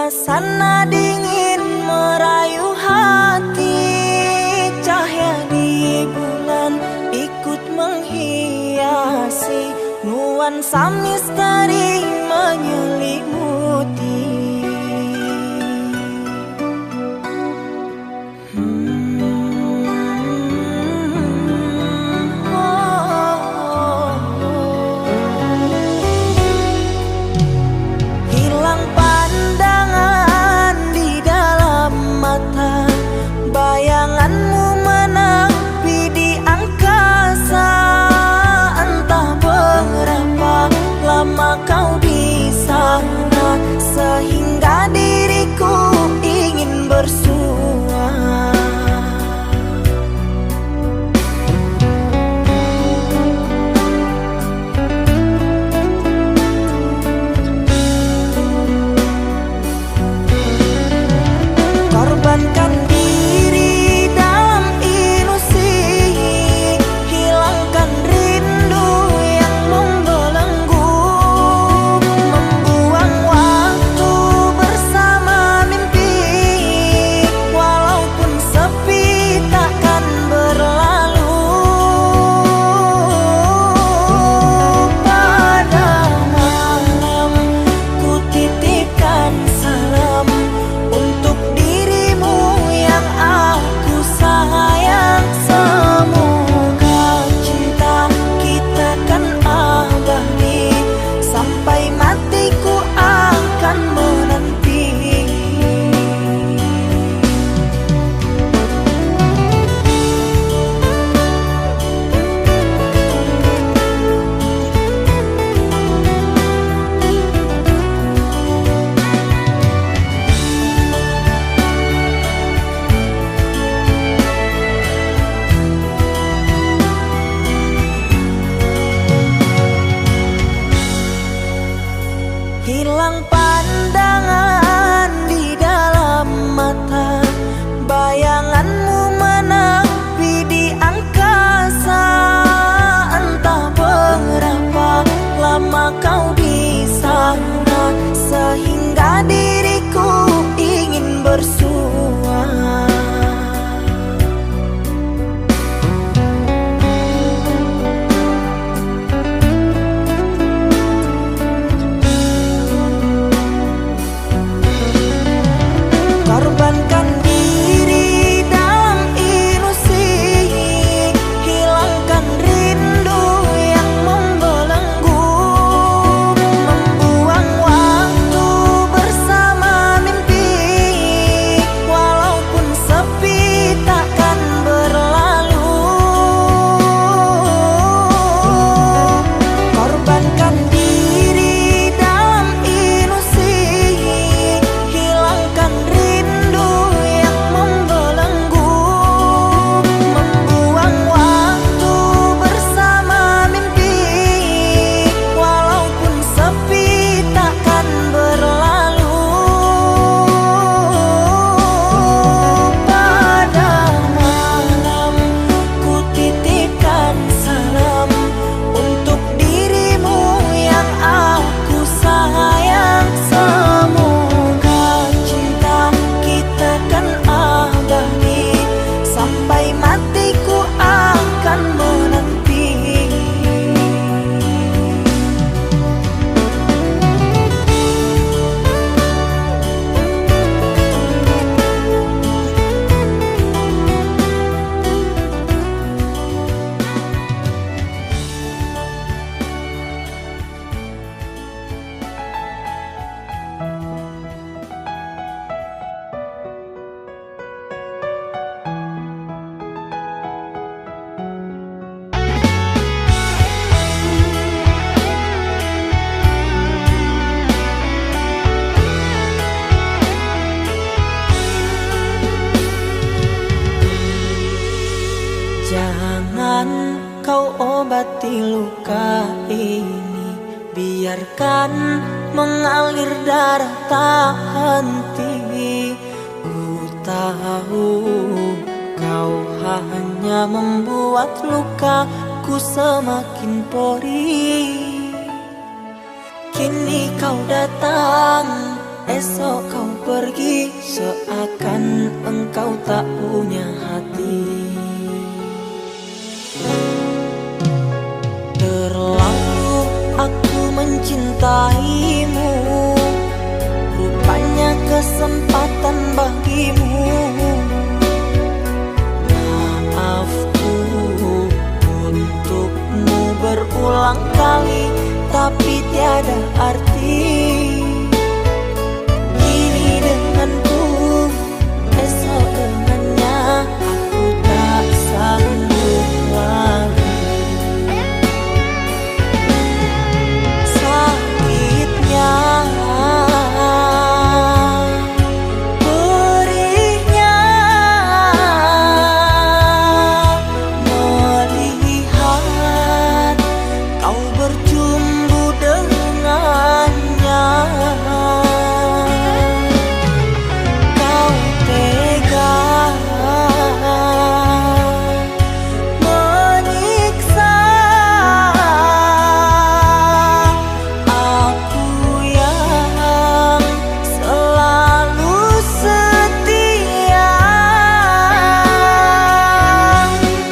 Suasana dingin merayu hati, cahaya di bulan ikut menghiasi, nuansa misteri menyelimuti. Hilang pandangan di dalam mata, bayanganmu menepi di angkasa. Entah berapa lama kau di sana, sehingga diriku ingin bersua. Korbankan diri dalam ilusi, hilangkan rindu yang membelenggu, membuang waktu bersama mimpi, walaupun sepi takkan berlalu. Pada malam ku titipkan salam untuk dirimu yang aku sayang. Semoga cinta kita kan abadi, sampai matiku akan menanti. Hilang pandangan di dalam mata, bayanganmu menepi di angkasa. Entah berapa lama kau di sana, sehingga diriku ingin bersua. Korbankan diri dalam ilusi, hilangkan rindu yang membelenggu, membuang waktu bersama mimpi, walaupun sepi takkan berlalu. Korbankan diri dalam ilusi, hilangkan rindu yang membelenggu, membuang waktu bersama mimpi, walaupun sepi takkan berlalu. Pada malam ku titipkan salam untuk dirimu yang aku sayang. Semoga cinta kita kan abadi, sampai matiku akan menanti. Jangan kau obati luka ini, biarkan mengalir darah tak henti. Ku tahu kau hanya membuat lukaku semakin perih. Kini kau datang esok kau pergi seakan engkau tak punya hati. Terlalu aku mencintaimu, rupanya kesempatan bagimu. Maafku untukmu berulang kali, tapi tiada arti. Kini denganku, esok dengannya, aku tak sanggup lagi. Sakitnya, perihnya, melihat kau berjumbu dengannya. Kau tega menyiksa aku yang selalu setia.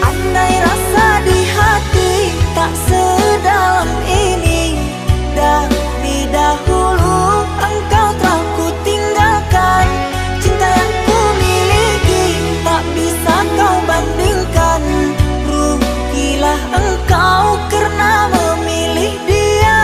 Andai rasa di hati tak sedalam ini, dari dahulu engkau telah ku tinggalkan. Cinta yang ku miliki tak bisa kau bandingkan. Rugilah engkau karena memilih dia.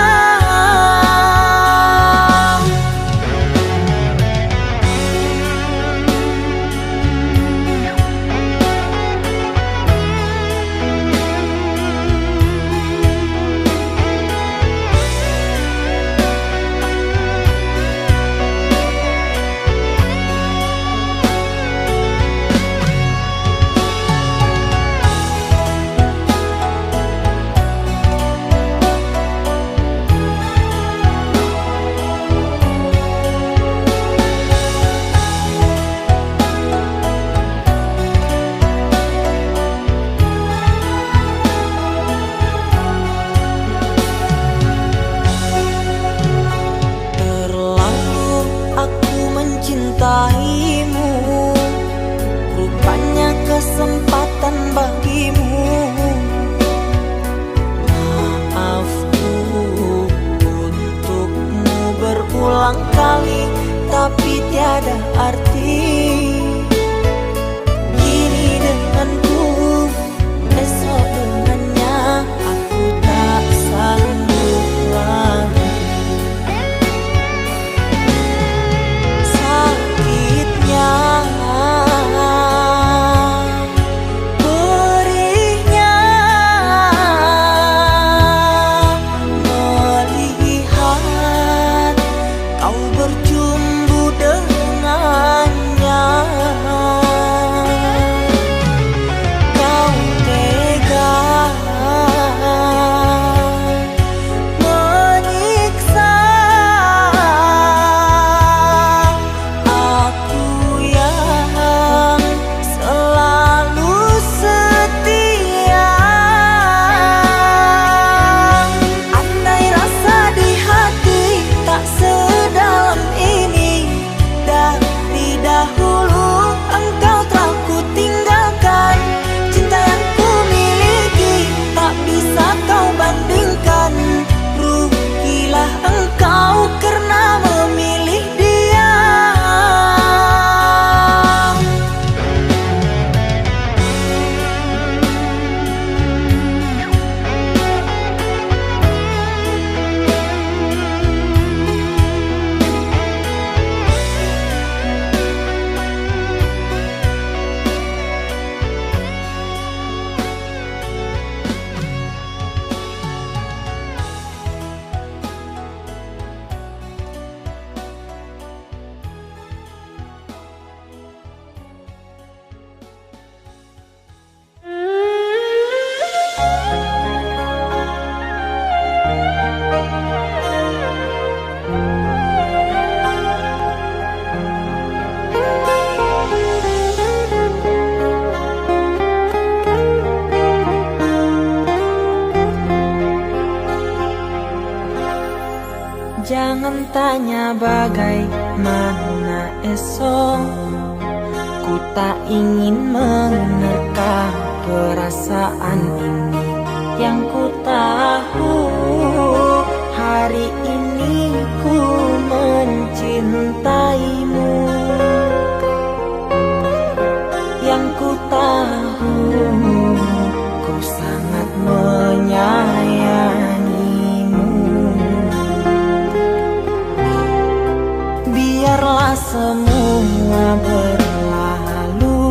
Terlalu aku mencintaimu, rupanya kesempatan bagimu. Maafku untukmu berulang kali, tapi tiada arti. Kini denganku, esok dengannya, aku tak sanggup lagi. Sakitnya, perihnya, melihat kau berjumbu dengannya. Kau tega menyiksa aku yang selalu setia. Andai rasa di hati tak sedalam ini, dari dahulu engkau telah ku tinggalkan. Cinta yang ku miliki tak bisa kau bandingkan. Rugilah engkau karena memilih dia. Jangan tanya Karena bagaimana esok ku tak ingin menerka perasaan ini. Yang ku tahu hari ini ku mencintaimu. Yang ku tahu ku sangat menyayangimu. Biarlah semua berlalu,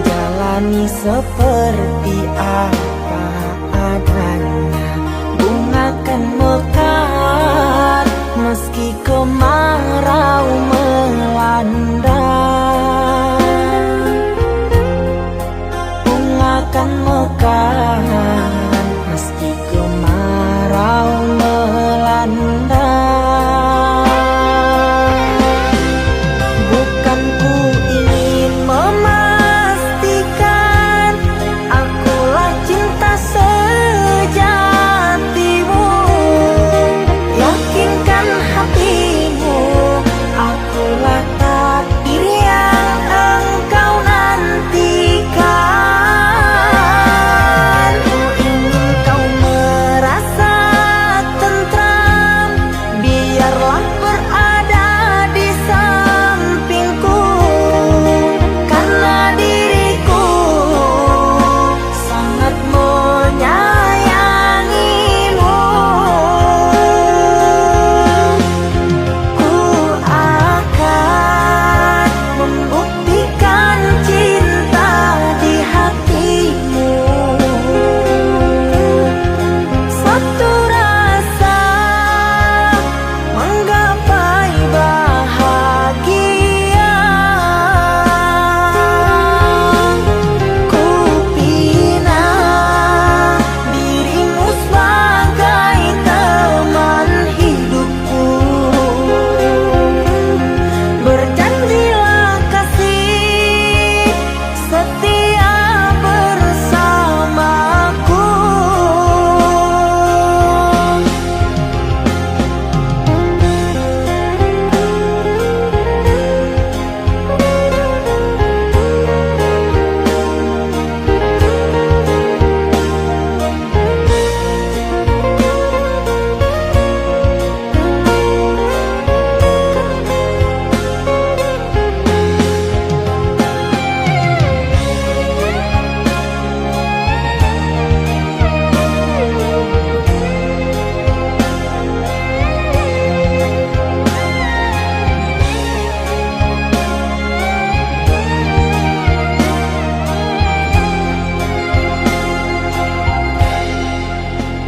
jalani seperti apa adanya. Bunga kan mekar meski kemarau melanda. Bunga kan mekar meski kemarau melanda.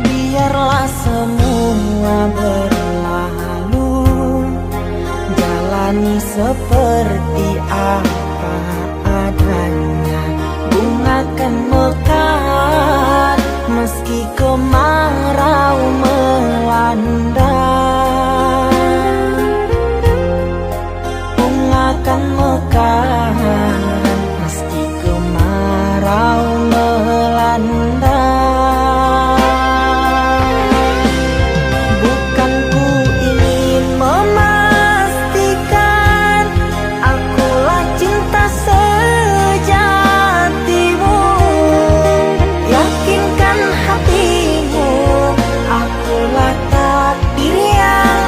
Biarlah semua berlalu, jalani seperti apa adanya. Bunga kan mekar meski kemarau melanda. Bunga kan mekar meski kemarau melanda. Yakinkan hatimu, akulah takdir yang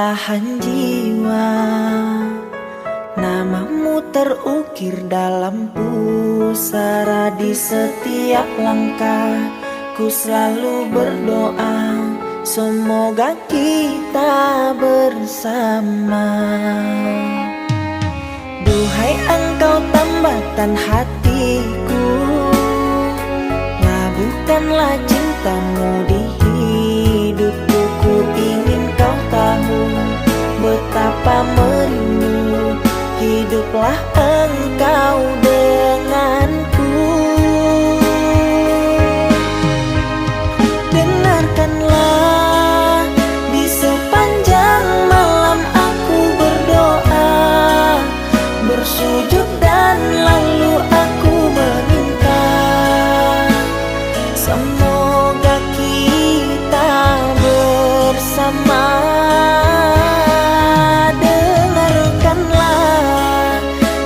belahan jiwa. Namamu terukir dalam pusara di setiap langkah. Ku selalu berdoa, semoga kita bersama. Duhai engkau tambatan hatiku, labuhkanlah cintamu di hidupku. Ku ingin kau tahu betapa merindu, hiduplah engkau denganku. Dengarkanlah, di sepanjang malam aku berdoa, bersujud dan lalu aku meminta, semoga kita bersama. Dengarkanlah,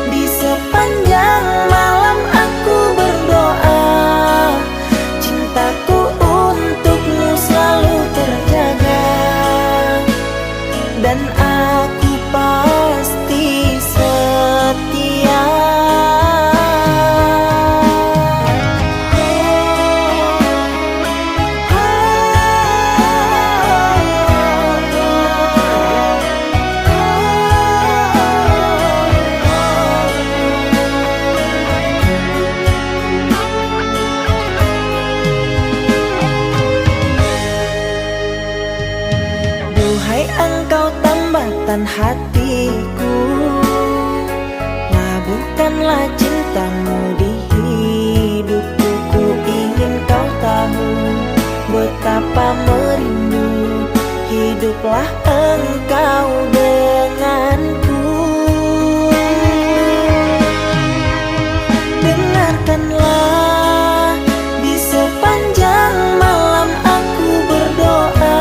di sepanjang malam aku berdoa, cintaku untukmu selalu terjaga, dan aku pasti setia. Duhai engkau tambatan hatiku, labuhkanlah cintamu di hidupku. Ku ingin kau tahu betapa merindu, hiduplah engkau denganku. Dengarkanlah, di sepanjang malam aku berdoa,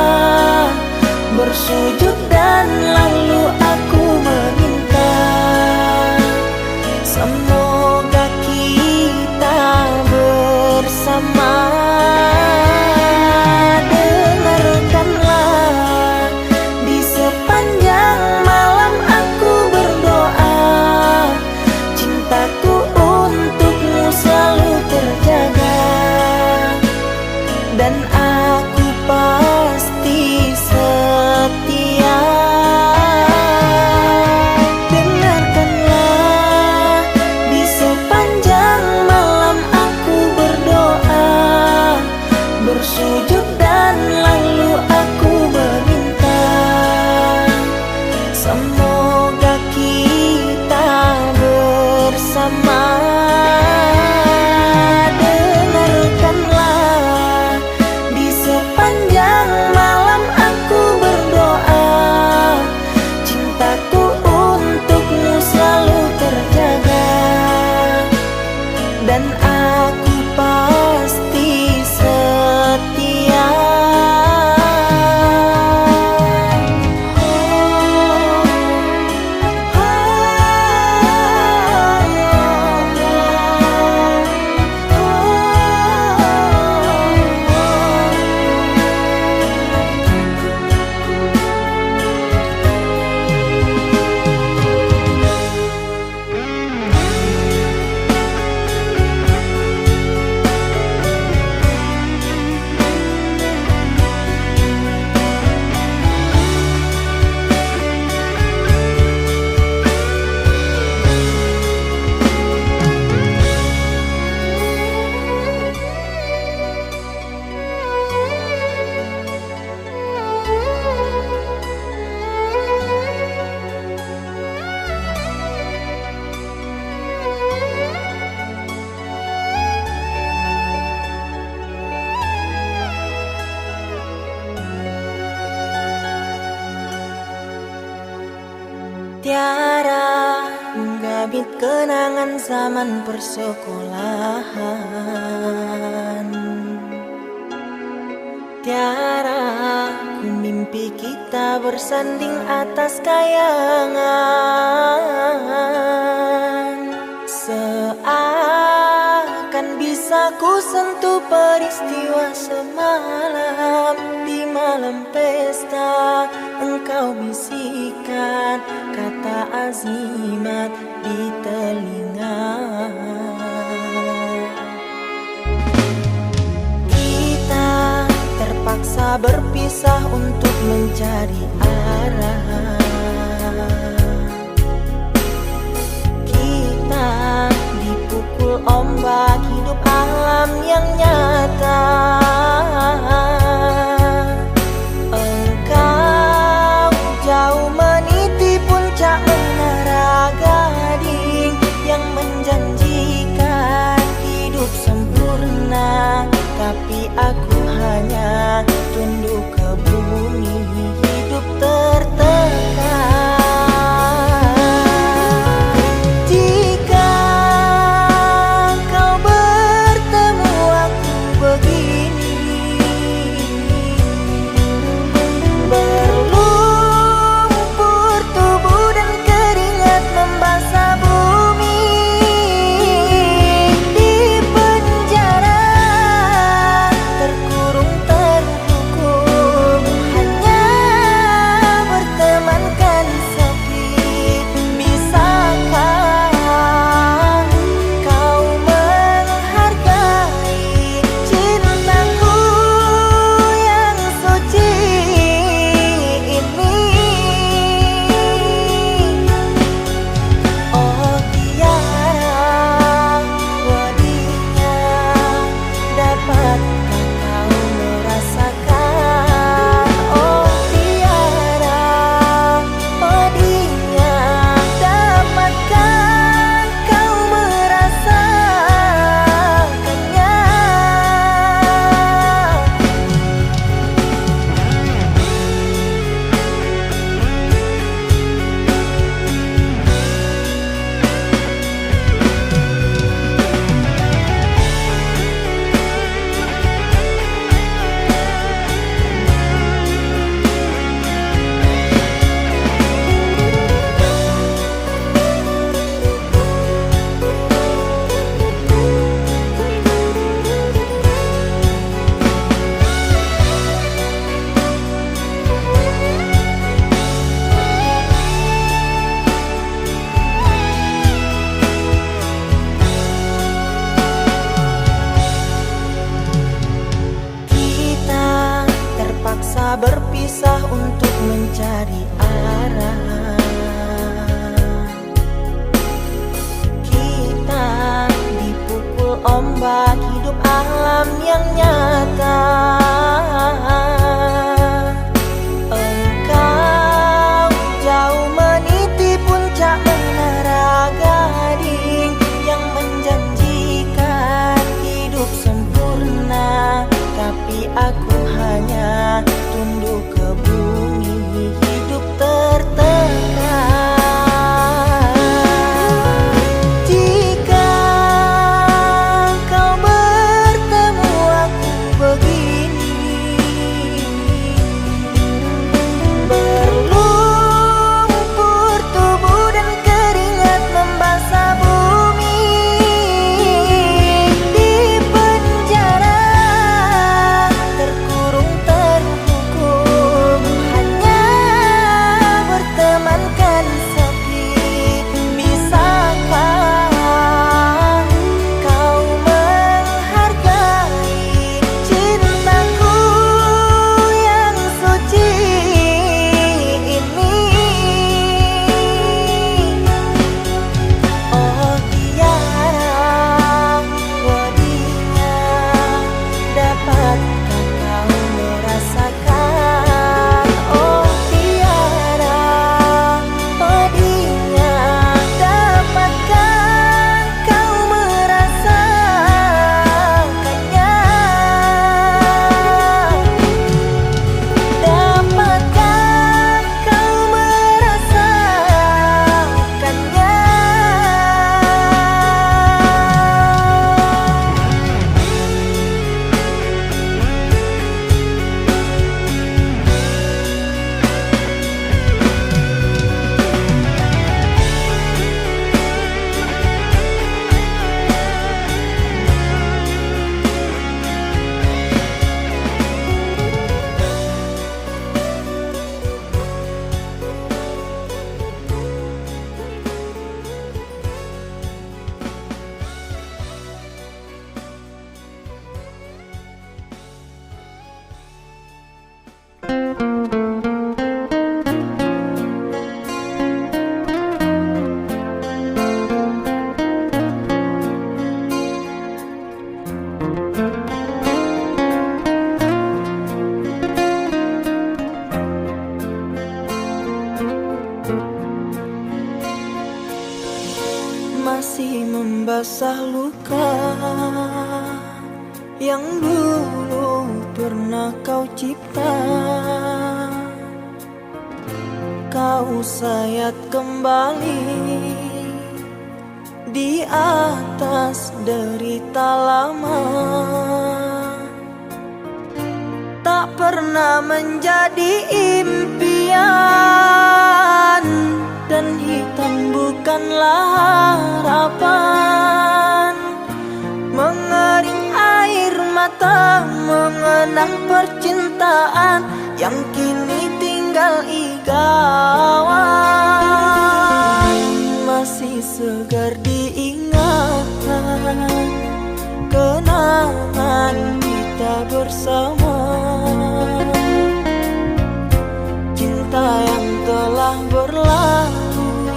bersujud dan lalu aku meminta, semoga kita bersama. Dengarkanlah, di sepanjang malam aku berdoa, cintaku untukmu selalu terjaga, dan aku pasti setia. Dengarkanlah, di sepanjang malam aku berdoa, bersujud dan lalu aku meminta, semoga kita bersama. Dengarkanlah, di sepanjang malam aku berdoa, cintaku untukmu selalu terjaga, dan aku pasti setia. Tiara menggabit kenangan zaman persekolahan. Tiara ku mimpi kita bersanding atas kayangan, seakan bisa Bisa ku sentuh peristiwa semalam. Di malam pesta engkau bisikan kata azimat di telinga. Kita terpaksa berpisah untuk mencari arah. Kita dipukul ombak hidup alam yang nyata. Engkau jauh meniti puncak menara gading yang menjanjikan hidup sempurna, tapi aku hanya tunduk ke bumi, hidup tertekan. Jika kau bertemu aku begini, berlumpur tubuh dan keringat membasah bumi. Di penjara terkurung terhukum, hanya bertemankan sepi. Bisakah kau menghargai cintaku yang suci ini? Oh tiara wadinya, dapatkah kau merasakan? Oh tiara wadinya, dapatkah kau merasakannya? Kita terpaksa berpisah untuk mencari arah. Kita dipukul ombak hidup alam yang nyata. Engkau jauh meniti puncak menara gading yang menjanjikan hidup sempurna, tapi aku hanya tunduk ke bumi, hidup tertekan. Jika kau bertemu aku dulu pernah kau cipta, kau sayat kembali di atas derita lama. Tak pernah menjadi impian, dan hitam bukanlah harapan. Mengering air mata mengenang percintaan yang kini tinggal igauan. Masih segar diingatan kenangan kita bersama, cinta yang telah berlalu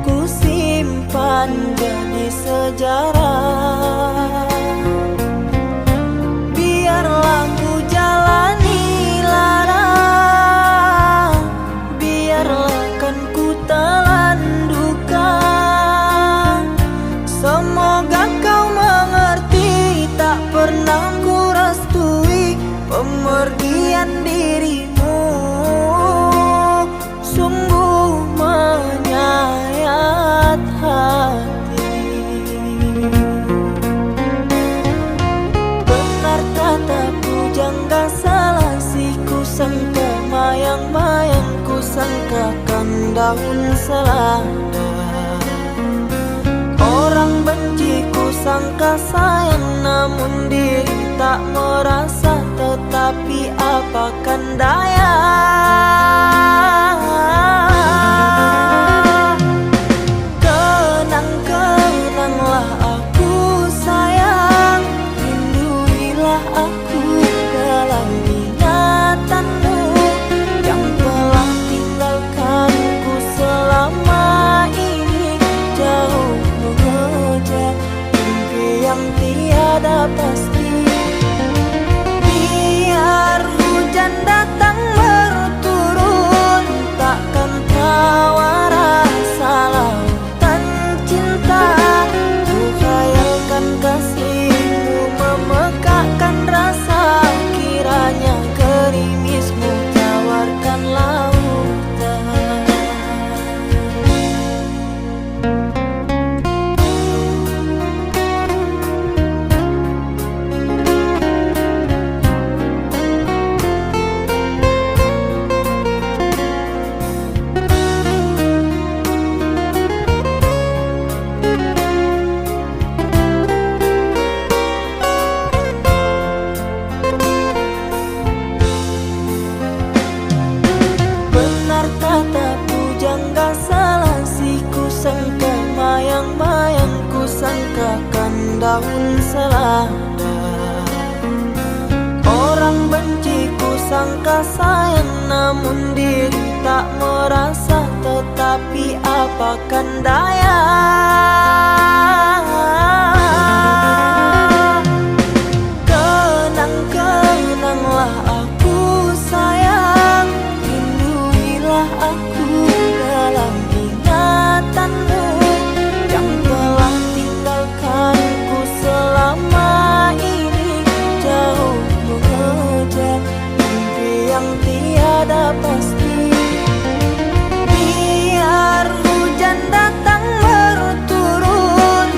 ku simpan jadi sejarah. Biarlah ku jalani lara, biarlah kan ku telan duka. Semoga kau mengerti, tak pernah ku restui pemergian dirimu. Sungguh menyayat hati. Benar kata pujangga selasi, ku sangka mayang-mayang, ku sangkakan daun selada. Orang benci ku sangka sayang, namun diri tak merasa. Tetapi apakan daya, kenang-kenanglah aku sayang, rinduilah aku dalam ingatanmu yang telah tinggalkanku selama ini. Jauh mengejar mimpi yang tiada pasti. Biar hujan datang berturun, takkan tawa rasa lautan cinta. Ku khayalkan kasihmu memekakkan rasa, kiranya gerimismu tawarkan lautan. Benar kata pujangga selasi, ku sangka mayang-mayang, ku sangkakan daun selada. Orang benci ku sangka sayang, namun diri tak merasa. Tetapi apakan daya, kenang-kenanglah aku sayang, rinduilah aku dalam ingatanmu yang telah tinggalkanku selama ini. Jauh mengejar mimpi yang tiada pasti. Biar hujan datang berturun,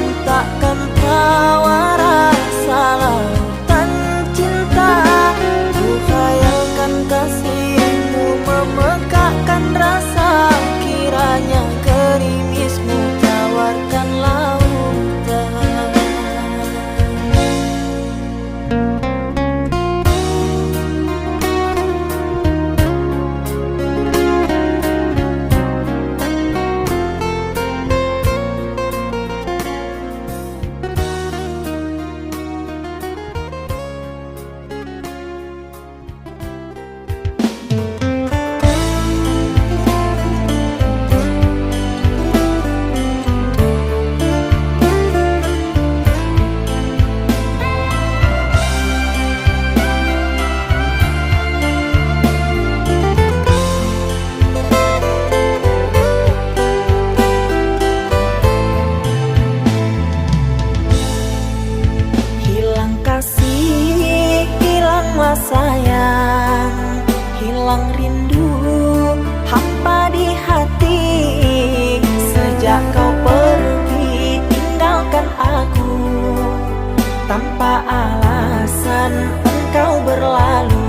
meneruskan engkau berlalu.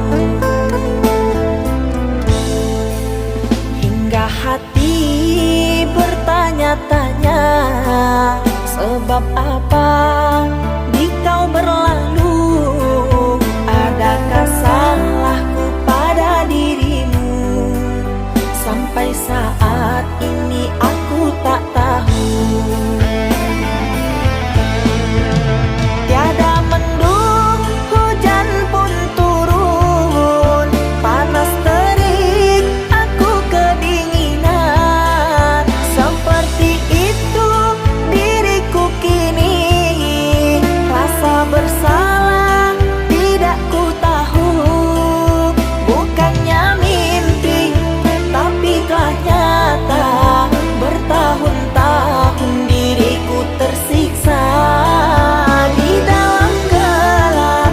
Hingga hati bertanya-tanya, sebab apa di kau berlalu? Adakah salahku pada dirimu? Sampai saat ini aku tak tahu. Tiada mendung, hujan pun turun, panas terik, aku kedinginan. Seperti itu diriku kini, rasa bersalah tidak ku tahu. Bukannya mimpi, tapi telah nyata. Bertahun-tahun diriku tersiksa. Di dalam gelap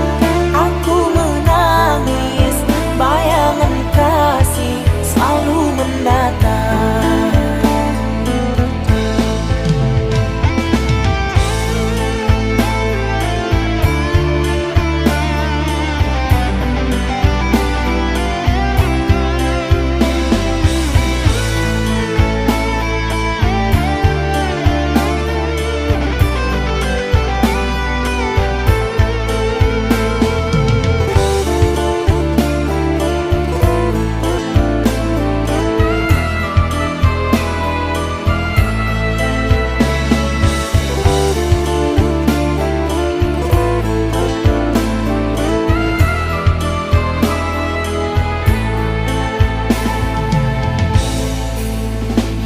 aku menangis, bayangan kasih selalu mendatang.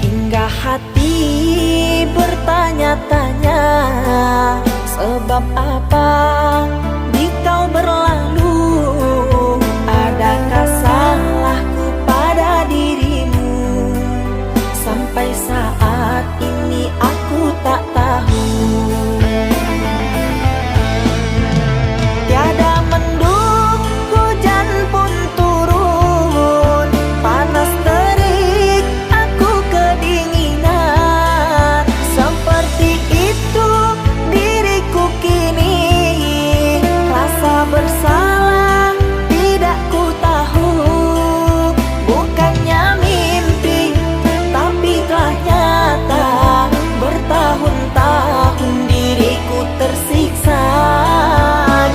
Hingga hati bertanya-tanya, sebab apa di kau berlalu? Adakah salahku pada dirimu? Sampai saat ini aku tak tahu. Tiada mendung, hujan pun turun, panas terik, aku kedinginan. Seperti itu diriku kini, rasa bersalah tidak ku tahu. Bukannya mimpi, tapi telah nyata. Bertahun-tahun diriku tersiksa.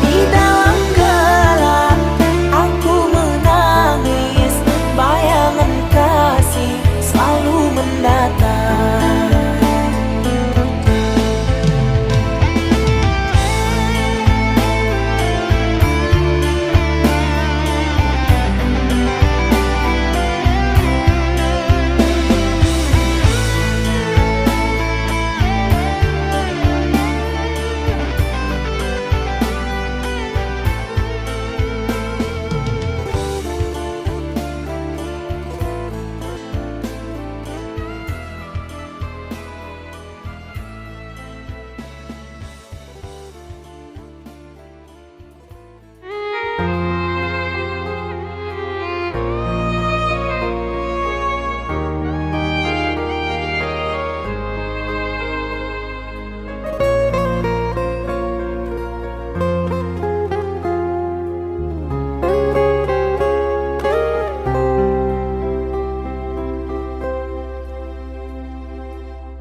Di dalam gelap aku menangis, bayangan kasih selalu mendatang.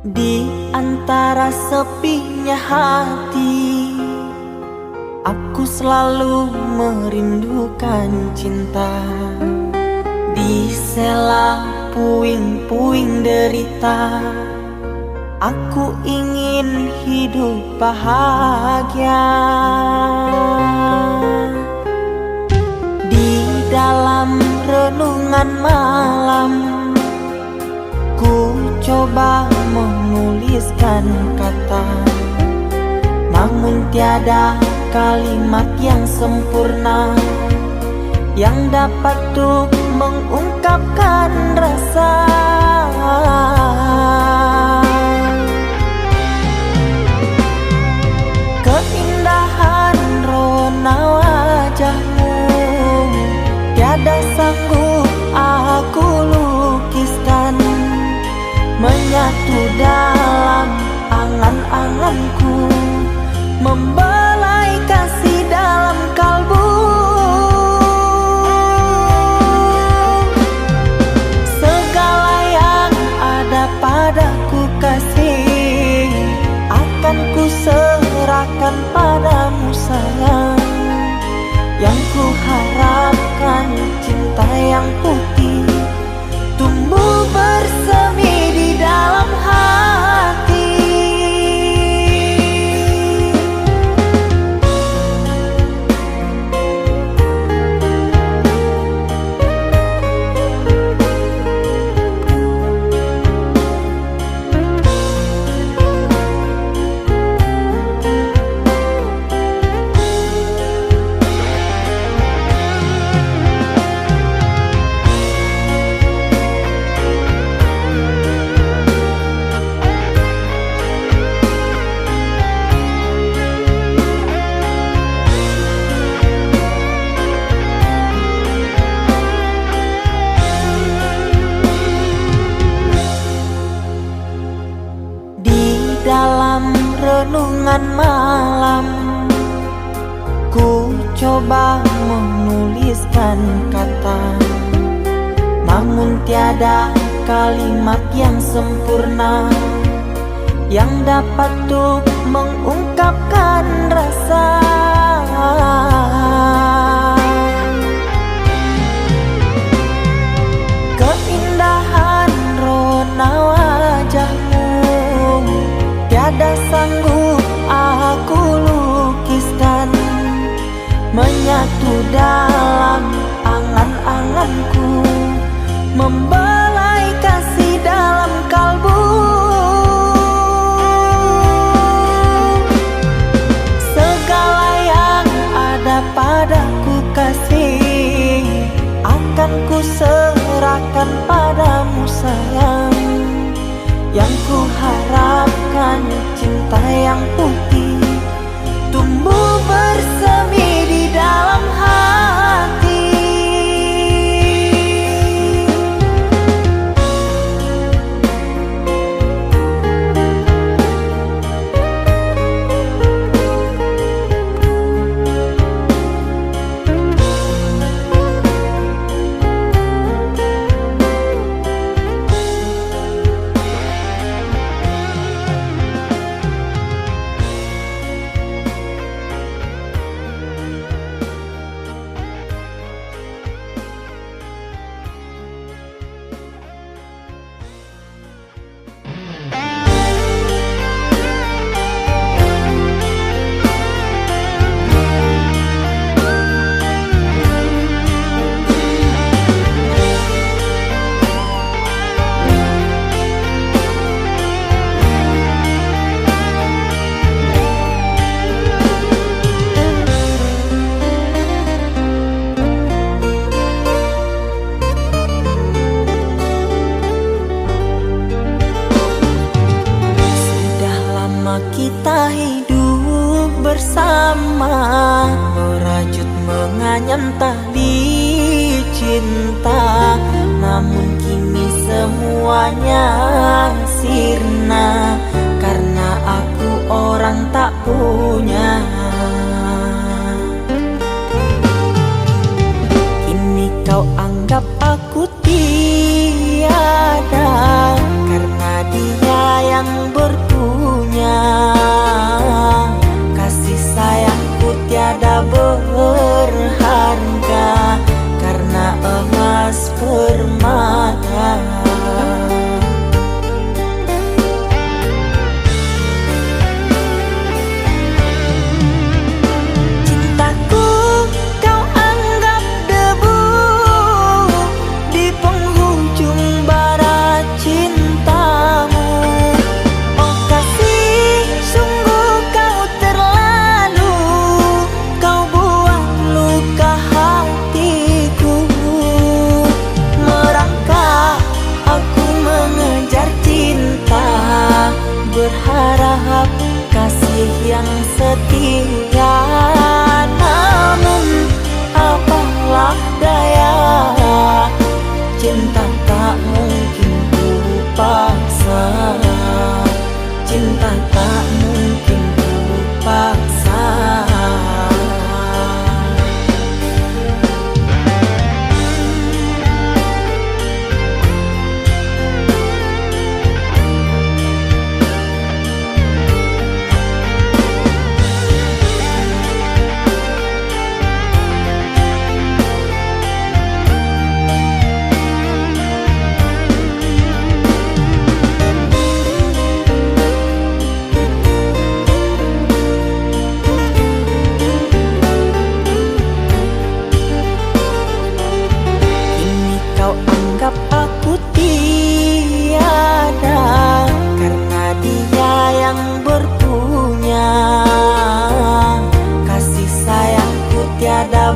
Di antara sepinya hati, aku selalu merindukan cinta. Di sela puing-puing derita, aku ingin hidup bahagia. Di dalam renungan malam, ku coba menuliskan kata, namun tiada kalimat yang sempurna yang dapat untuk mengungkapkan rasa. Keindahan rona wajahmu tiada sanggup aku lukiskan, menyatu dalam angan-anganku, membelai kasih dalam kalbu. ku harapkan cinta yang putih tumbuh bersemi di dalam hati. Dalam renungan malam, ku coba menuliskan kata, namun tiada kalimat yang sempurna yang dapat untuk mengungkapkan rasa. Keindahan rona wajahmu tiada sanggup aku lukiskan, menyatu dalam angan-anganku, membelai kasih dalam kalbu. Segala yang ada padaku kasih, akan ku serahkan padamu sayang. Yang ku harapkan cinta yang putih tumbuh bersemi di dalam hati. Kita hidup bersama, merajut menganyam tali cinta, namun kini semuanya sirna karena aku orang tak punya. Kini kau anggap aku tiada karena dia yang berpunya. Kasih sayangku tiada berharga karena emas permata.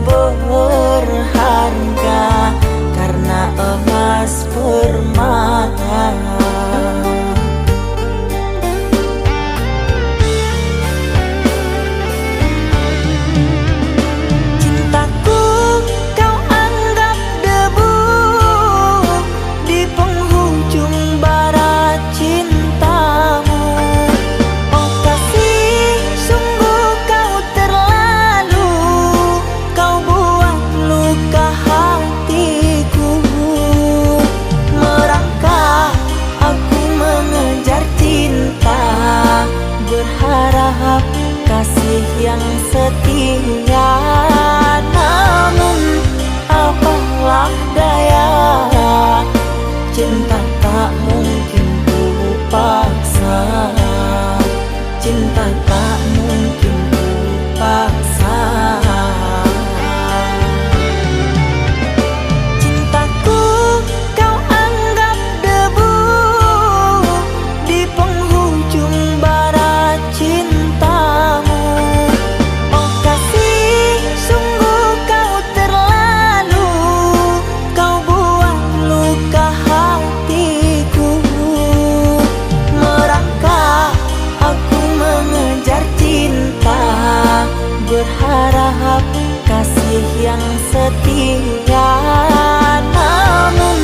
berharga karena emas permata. Cintaku kau anggap debu di penghujung barat cintamu. Oh kasih, sungguh kau terlalu, kau buat luka hatiku. Merangkak aku mengejar cinta, berharap kasih yang setia. Namun apalah daya, cinta tak mungkin ku paksa. Cinta tak mungkin ku paksa. Cintaku kau anggap debu di penghujung barat cintamu. Oh kasih, sungguh kau terlalu, kau buat luka hatiku. Merangkak aku mengejar cinta, berharap kasih yang setia. Namun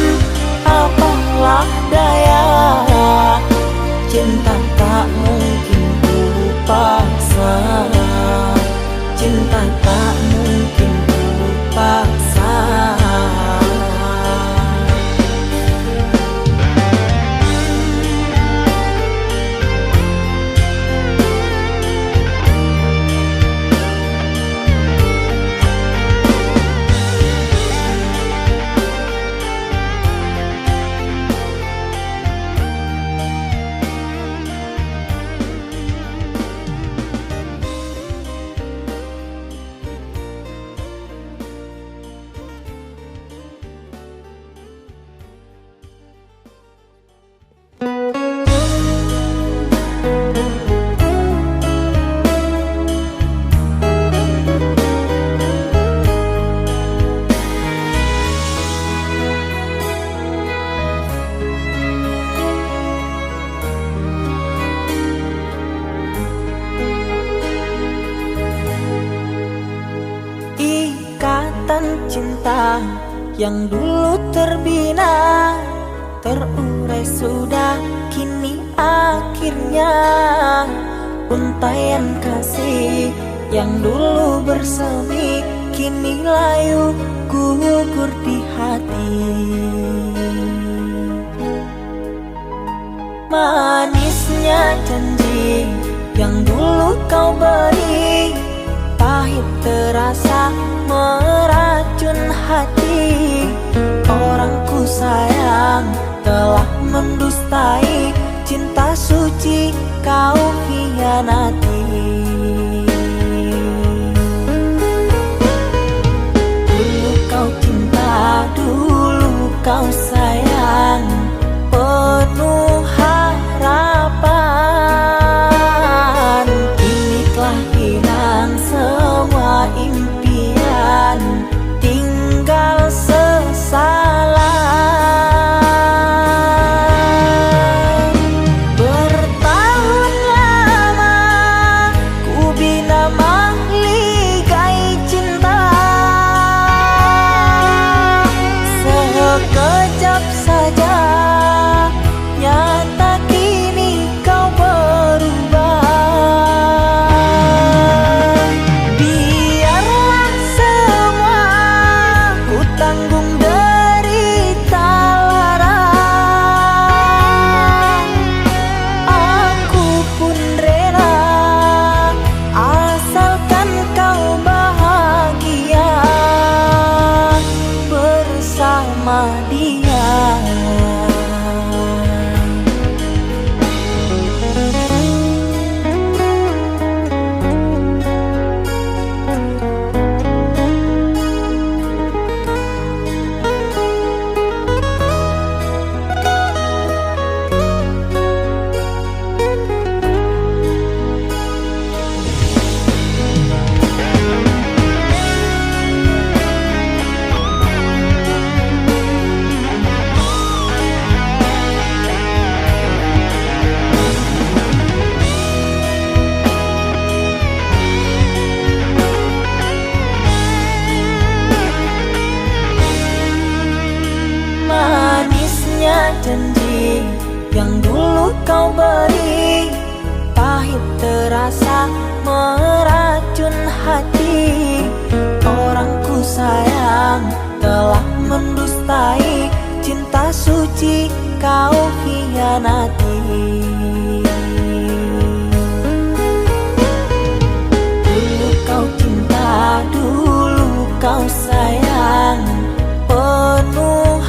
apalah daya, cinta tak mungkin ku paksa. Cinta tak mungkin ku paksa. Ikatan cinta yang dulu terbina, terurai sudah kini akhirnya. Untaian kasih yang dulu bersemi, kini layu gugur di hati. Manisnya janji yang dulu kau beri, pahit terasa meracun hati. Orang ku sayang telah mendustai, cinta suci kau hianati. Dulu kau cinta, dulu kau sayang, penuh harapan. Kini telah hilang semua impian, tinggal sesalan. Bertahun lama ku bina mahligai cinta, sekejap saja nyata kini kau berubah. Biarlah semua ku tanggung derita lara, aku pun rela asalkan kau bahagia bersama dia. janji yang dulu kau beri, pahit terasa meracun hati. Orang ku sayang telah mendustai, cinta suci kau hianati. Dulu kau cinta, dulu kau sayang, penuh